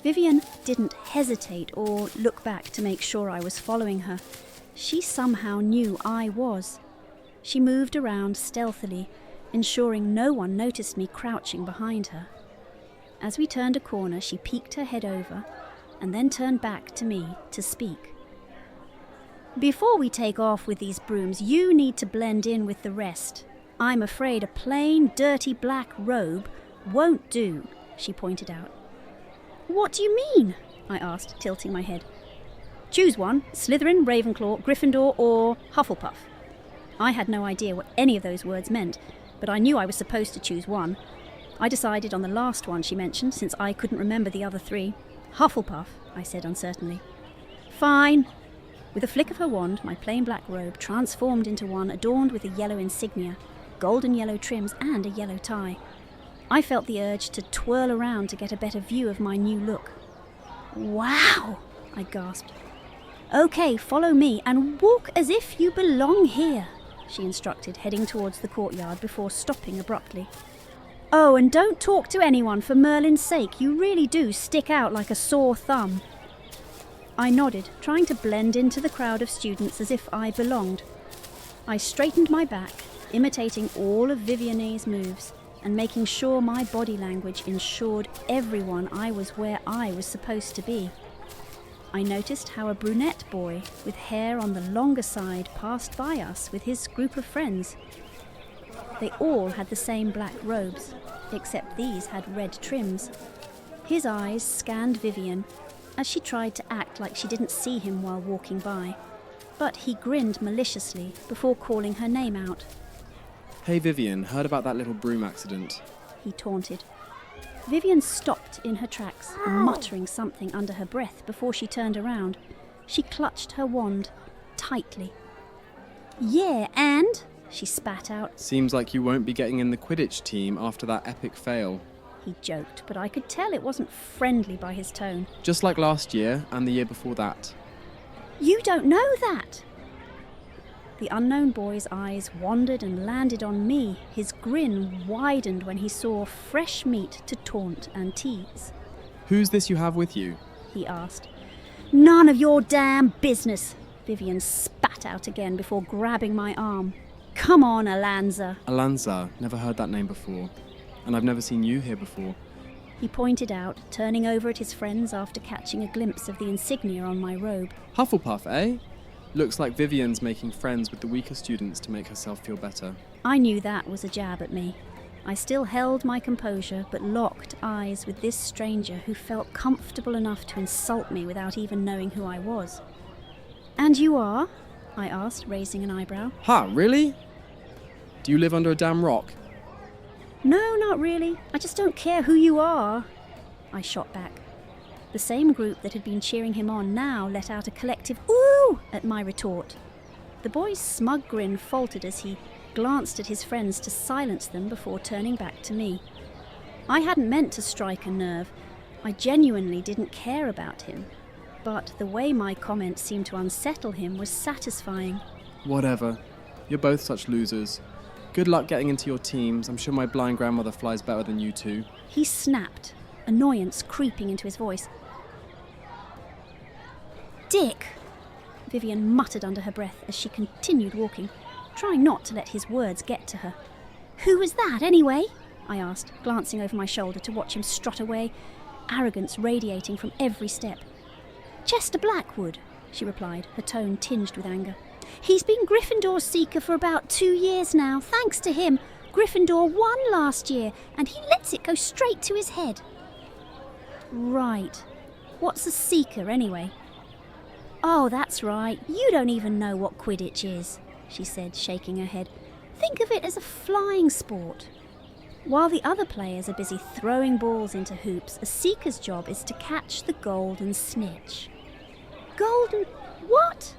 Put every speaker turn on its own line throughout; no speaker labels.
Vivian didn't hesitate or look back to make sure I was following her. She somehow knew I was. She moved around stealthily, ensuring no one noticed me crouching behind her. As we turned a corner, she peeked her head over and then turned back to me to speak. "Before we take off with these brooms, you need to blend in with the rest. I'm afraid a plain, dirty black robe won't do," she pointed out. "What do you mean?" I asked, tilting my head. "Choose one: Slytherin, Ravenclaw, Gryffindor, or Hufflepuff." I had no idea what any of those words meant, but I knew I was supposed to choose one. I decided on the last one she mentioned, since I couldn't remember the other three. "Hufflepuff," I said uncertainly. "Fine." With a flick of her wand, my plain black robe transformed into one adorned with a yellow insignia, golden yellow trims, and a yellow tie. I felt the urge to twirl around to get a better view of my new look. "Wow!" I gasped. "Okay, follow me and walk as if you belong here," she instructed, heading towards the courtyard before stopping abruptly. "Oh, and don't talk to anyone for Merlin's sake. You really do stick out like a sore thumb." I nodded, trying to blend into the crowd of students as if I belonged. I straightened my back, imitating all of Vivian's moves and making sure my body language ensured everyone I was where I was supposed to be. I noticed how a brunette boy with hair on the longer side passed by us with his group of friends. They all had the same black robes, except these had red trims. His eyes scanned Vivian as she tried to act like she didn't see him while walking by, but he grinned maliciously before calling her name out.
"Hey Vivian, heard about that little broom accident?"
he taunted. Vivian stopped in her tracks, muttering something under her breath before she turned around. She clutched her wand tightly. "Yeah, and?" she spat out.
"Seems like you won't be getting in the Quidditch team after that epic fail."
He joked, but I could tell it wasn't friendly by his tone.
"Just like last year and the year before that."
"You don't know that!" The unknown boy's eyes wandered and landed on me. His grin widened when he saw fresh meat to taunt and tease.
"Who's this you have with you?"
he asked. "None of your damn business," Vivian spat out again before grabbing my arm. "Come on, Alanza."
Alanza, never heard that name before. And I've never seen you here before.
He pointed out, turning over at his friends after catching a glimpse of the insignia on my robe.
"Hufflepuff, eh? Looks like Vivian's making friends with the weaker students to make herself feel better."
I knew that was a jab at me. I still held my composure, but locked eyes with this stranger who felt comfortable enough to insult me without even knowing who I was. "And you are?" I asked, raising an eyebrow.
"Ha, really? Do you live under a damn rock?"
"No, not really. I just don't care who you are," I shot back. The same group that had been cheering him on now let out a collective "ooh" at my retort. The boy's smug grin faltered as he glanced at his friends to silence them before turning back to me. I hadn't meant to strike a nerve. I genuinely didn't care about him. But the way my comment seemed to unsettle him was satisfying.
"Whatever. You're both such losers. Good luck getting into your teams. I'm sure my blind grandmother flies better than you two."
He snapped, annoyance creeping into his voice. "Dick!" Vivian muttered under her breath as she continued walking, trying not to let his words get to her. "Who was that, anyway?" I asked, glancing over my shoulder to watch him strut away, arrogance radiating from every step. "Chester Blackwood," she replied, her tone tinged with anger. "He's been Gryffindor's seeker for about 2 years now. Thanks to him, Gryffindor won last year, and he lets it go straight to his head." "Right. What's a seeker, anyway?" "Oh, that's right. You don't even know what Quidditch is," she said, shaking her head. "Think of it as a flying sport. While the other players are busy throwing balls into hoops, a seeker's job is to catch the golden snitch." "Golden... what?"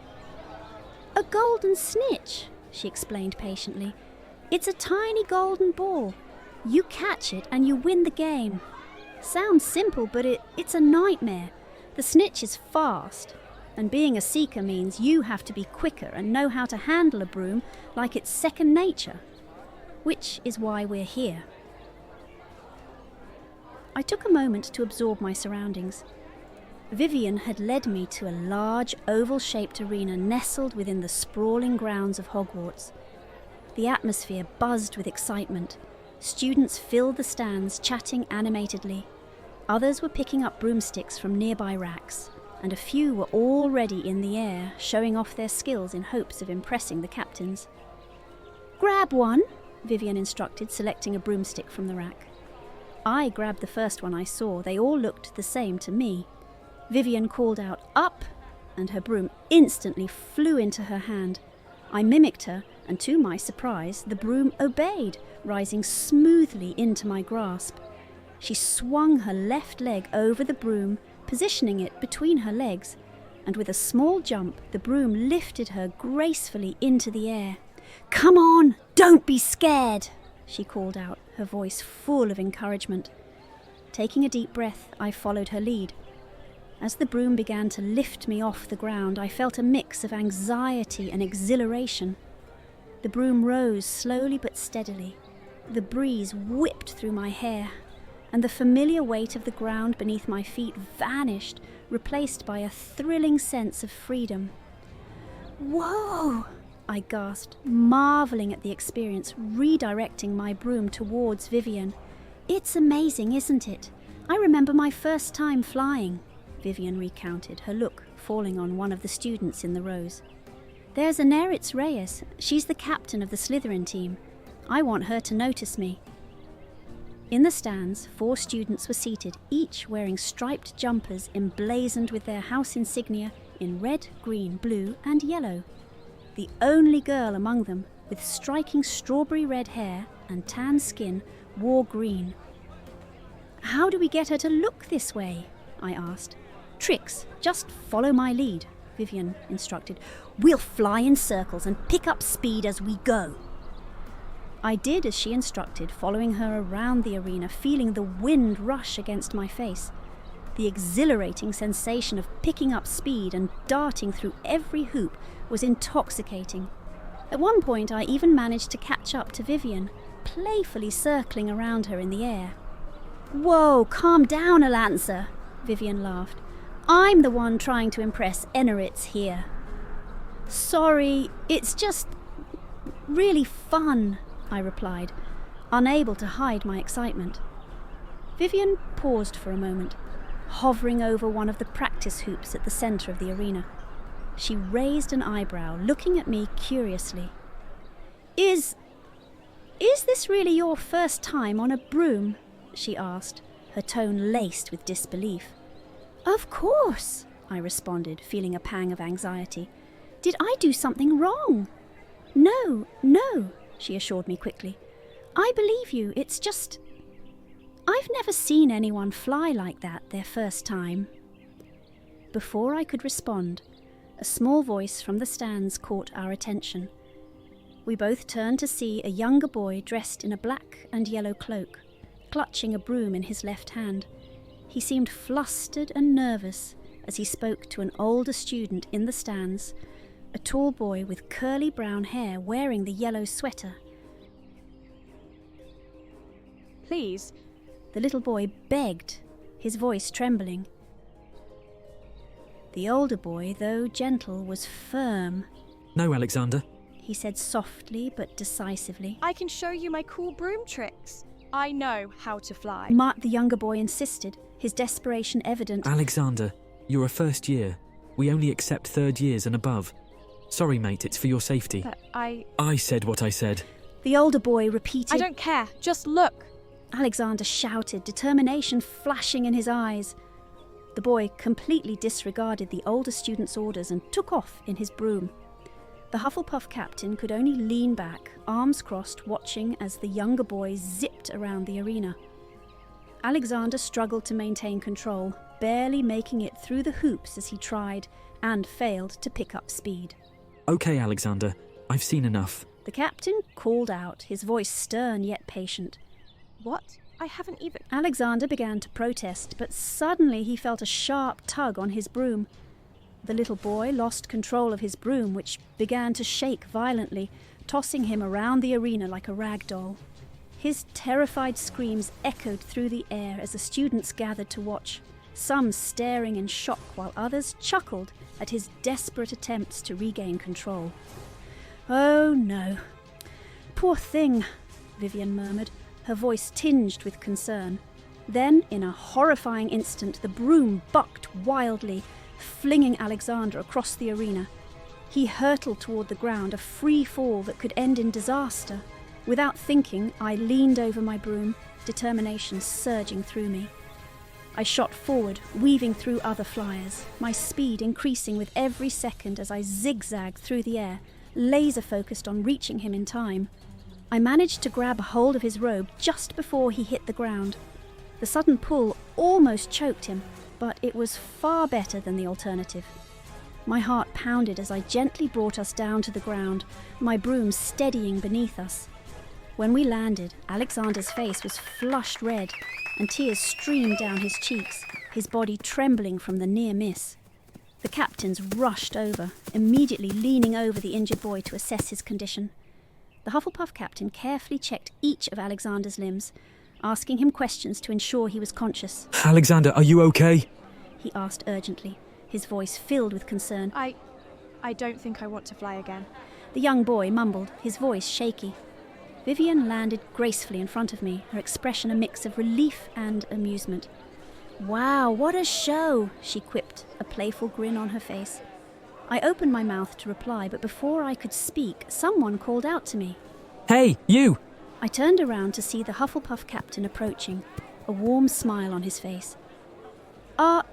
"A golden snitch," she explained patiently. "It's a tiny golden ball. You catch it and you win the game. Sounds simple, but it's a nightmare. The snitch is fast, and being a seeker means you have to be quicker and know how to handle a broom like it's second nature. Which is why we're here." I took a moment to absorb my surroundings. Vivian had led me to a large, oval-shaped arena nestled within the sprawling grounds of Hogwarts. The atmosphere buzzed with excitement. Students filled the stands, chatting animatedly. Others were picking up broomsticks from nearby racks, and a few were already in the air, showing off their skills in hopes of impressing the captains. "Grab one," Vivian instructed, selecting a broomstick from the rack. I grabbed the first one I saw. They all looked the same to me. Vivian called out, "Up!" and her broom instantly flew into her hand. I mimicked her, and to my surprise, the broom obeyed, rising smoothly into my grasp. She swung her left leg over the broom, positioning it between her legs, and with a small jump, the broom lifted her gracefully into the air. "Come on, don't be scared," she called out, her voice full of encouragement. Taking a deep breath, I followed her lead. As the broom began to lift me off the ground, I felt a mix of anxiety and exhilaration. The broom rose slowly but steadily. The breeze whipped through my hair, and the familiar weight of the ground beneath my feet vanished, replaced by a thrilling sense of freedom. "Whoa!" I gasped, marvelling at the experience, redirecting my broom towards Vivian. "It's amazing, isn't it? I remember my first time flying," Vivian recounted, her look falling on one of the students in the rows. "There's Aneritz Reyes. She's the captain of the Slytherin team. I want her to notice me." In the stands, 4 students were seated, each wearing striped jumpers emblazoned with their house insignia in red, green, blue and yellow. The only girl among them, with striking strawberry red hair and tan skin, wore green. "How do we get her to look this way?" I asked. "Tricks, just follow my lead," Vivian instructed. "We'll fly in circles and pick up speed as we go." I did as she instructed, following her around the arena, feeling the wind rush against my face. The exhilarating sensation of picking up speed and darting through every hoop was intoxicating. At one point, I even managed to catch up to Vivian, playfully circling around her in the air. "Whoa, calm down, Alanza," Vivian laughed. "I'm the one trying to impress Aneritz here." "Sorry, it's just really fun," I replied, unable to hide my excitement. Vivian paused for a moment, hovering over one of the practice hoops at the centre of the arena. She raised an eyebrow, looking at me curiously. Is this really your first time on a broom?" she asked, her tone laced with disbelief. "Of course," I responded, feeling a pang of anxiety. "Did I do something wrong?" No, she assured me quickly. "I believe you, it's just... I've never seen anyone fly like that their first time." Before I could respond, a small voice from the stands caught our attention. We both turned to see a younger boy dressed in a black and yellow cloak, clutching a broom in his left hand. He seemed flustered and nervous as he spoke to an older student in the stands, a tall boy with curly brown hair wearing the yellow sweater.
"Please,"
the little boy begged, his voice trembling. The older boy, though gentle, was firm.
"No, Alexander,"
he said softly but decisively.
"I can show you my cool broom tricks. I know how to fly."
Mark, the younger boy, insisted, his desperation evident.
"Alexander, you're a first year. We only accept third years and above. Sorry, mate, it's for your safety."
"But
I said what I said."
The older boy repeated.
I don't care. Just look."
Alexander shouted, determination flashing in his eyes. The boy completely disregarded the older student's orders and took off in his broom. The Hufflepuff captain could only lean back, arms crossed, watching as the younger boy zipped around the arena. Alexander struggled to maintain control, barely making it through the hoops as he tried, and failed to pick up speed.
"Okay, Alexander, I've seen enough."
The captain called out, his voice stern yet patient.
"What? I haven't even..."
Alexander began to protest, but suddenly he felt a sharp tug on his broom. The little boy lost control of his broom, which began to shake violently, tossing him around the arena like a rag doll. His terrified screams echoed through the air as the students gathered to watch, some staring in shock while others chuckled at his desperate attempts to regain control. "Oh no. Poor thing," Vivian murmured, her voice tinged with concern. Then, in a horrifying instant, the broom bucked wildly, flinging Alexander across the arena. He hurtled toward the ground, a free fall that could end in disaster. Without thinking, I leaned over my broom, determination surging through me. I shot forward, weaving through other flyers, my speed increasing with every second as I zigzagged through the air, laser-focused on reaching him in time. I managed to grab a hold of his robe just before he hit the ground. The sudden pull almost choked him, but it was far better than the alternative. My heart pounded as I gently brought us down to the ground, my broom steadying beneath us. When we landed, Alexander's face was flushed red, and tears streamed down his cheeks, his body trembling from the near miss. The captains rushed over, immediately leaning over the injured boy to assess his condition. The Hufflepuff captain carefully checked each of Alexander's limbs, asking him questions to ensure he was conscious.
Alexander, are you okay?
He asked urgently, his voice filled with concern.
I don't think I want to fly again.
The young boy mumbled, his voice shaky. Vivian landed gracefully in front of me, her expression a mix of relief and amusement. "Wow, what a show," she quipped, a playful grin on her face. I opened my mouth to reply, but before I could speak, someone called out to me.
Hey, you!
I turned around to see the Hufflepuff captain approaching, a warm smile on his face. Are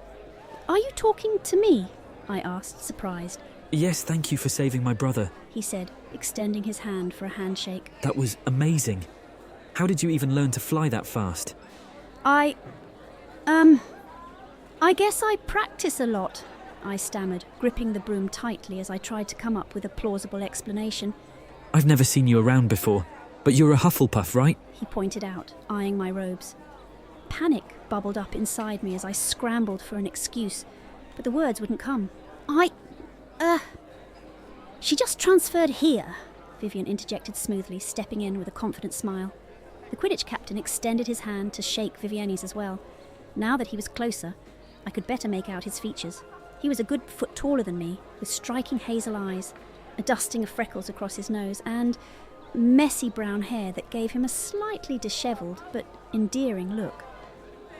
you talking to me?" I asked, surprised.
Yes, thank you for saving my brother,
he said, extending his hand for a handshake.
That was amazing. How did you even learn to fly that fast?
I guess I practice a lot, I stammered, gripping the broom tightly as I tried to come up with a plausible explanation.
I've never seen you around before, but you're a Hufflepuff, right?
He pointed out, eyeing my robes. Panic bubbled up inside me as I scrambled for an excuse, but the words wouldn't come. She just transferred here, Vivian interjected smoothly, stepping in with a confident smile. The Quidditch captain extended his hand to shake Viviani's as well. Now that he was closer, I could better make out his features. He was a good foot taller than me, with striking hazel eyes, a dusting of freckles across his nose, and messy brown hair that gave him a slightly dishevelled but endearing look.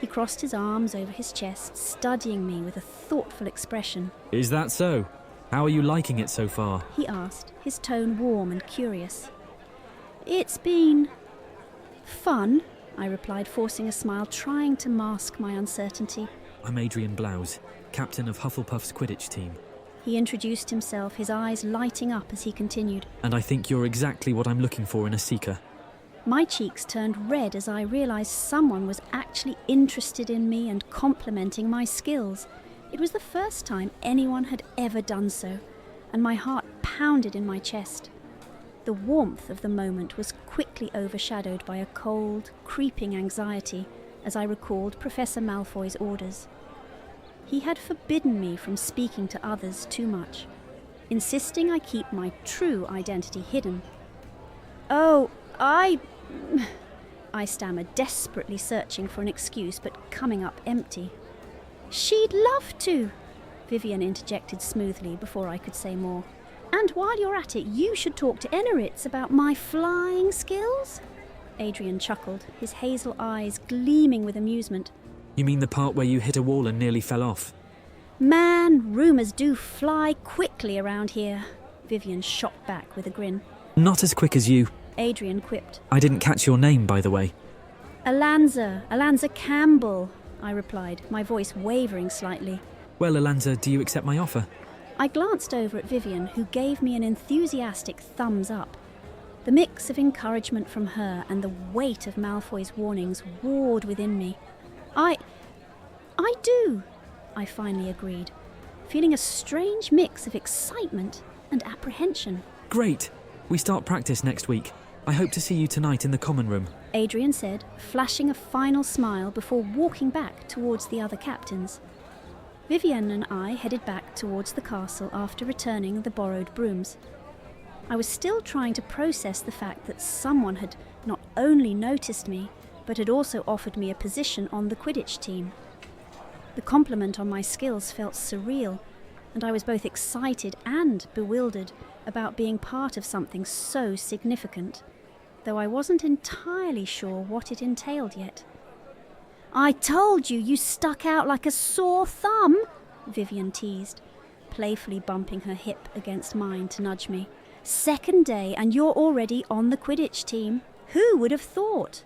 He crossed his arms over his chest, studying me with a thoughtful expression.
Is that so? How are you liking it so far?
He asked, his tone warm and curious. It's been fun, I replied, forcing a smile, trying to mask my uncertainty.
I'm Adrian Blouse, captain of Hufflepuff's Quidditch team.
He introduced himself, his eyes lighting up as he continued.
And I think you're exactly what I'm looking for in a seeker.
My cheeks turned red as I realised someone was actually interested in me and complimenting my skills. It was the first time anyone had ever done so, and my heart pounded in my chest. The warmth of the moment was quickly overshadowed by a cold, creeping anxiety as I recalled Professor Malfoy's orders. He had forbidden me from speaking to others too much, insisting I keep my true identity hidden. "Oh, I stammered, desperately searching for an excuse but coming up empty. "She'd love to," Vivian interjected smoothly before I could say more. "And while you're at it, you should talk to Eneritz about my flying skills." Adrian chuckled, his hazel eyes gleaming with amusement.
You mean the part where you hit a wall and nearly fell off?
"Man, rumours do fly quickly around here," Vivian shot back with a grin.
Not as quick as you.
Adrian quipped.
I didn't catch your name, by the way.
Alanza Campbell, I replied, my voice wavering slightly.
Well, Alanza, do you accept my offer?
I glanced over at Vivian, who gave me an enthusiastic thumbs up. The mix of encouragement from her and the weight of Malfoy's warnings warred within me. I do, I finally agreed, feeling a strange mix of excitement and apprehension.
Great. We start practice next week. I hope to see you tonight in the common room,
Adrian said, flashing a final smile before walking back towards the other captains. Vivian and I headed back towards the castle after returning the borrowed brooms. I was still trying to process the fact that someone had not only noticed me, but had also offered me a position on the Quidditch team. The compliment on my skills felt surreal, and I was both excited and bewildered about being part of something so significant, though I wasn't entirely sure what it entailed yet. "I told you stuck out like a sore thumb," Vivian teased, playfully bumping her hip against mine to nudge me. "Second day and you're already on the Quidditch team. Who would have thought?"